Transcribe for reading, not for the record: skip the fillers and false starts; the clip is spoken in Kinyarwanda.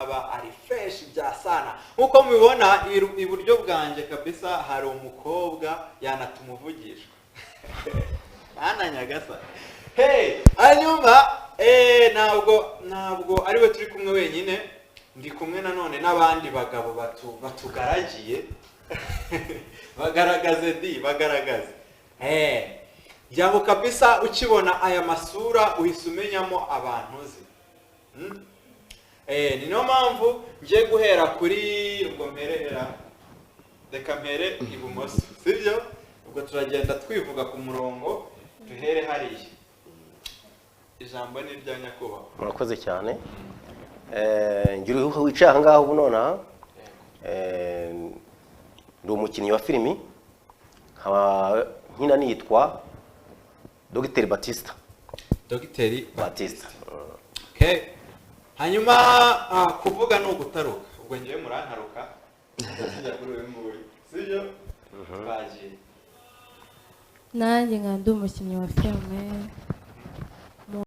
aba ari fresh bya sana. Nkuko mubibona iburyo bwanje kabisa hari umukobwa yanatumuvugisha. Ana nyagasa. Hey, hanyuma ntabwo ariwe turi kumwe wenyine, ndi kumwe nanone n'abandi bagabo batugaragiye. Bagaragaze. Njyamo kabisa ukibona aya masura uhise umenyamo abantu uzi. Ni no mpamvu ngiye guhera kuri ubwo mperera. Reka mpere ibumoso, sibyo? Ubwo turagenda twivuga ku murongo, duhere hariya. Ijambo ni rya nyakubahwa. Murakoze cyane. Ngira wicaye aha ngaho bunona. Ndi umukinnyi wa filimi. Nkina nitwa Dr. Batista. Dr. Batista. Okay. Hanyuma kuvuga no gutaruka. Ubwo ngiye murantaruka. Sijya kuri uyu nguyu. Sibyo? Baje. Nanjye nkandi umukinnyi wa filime.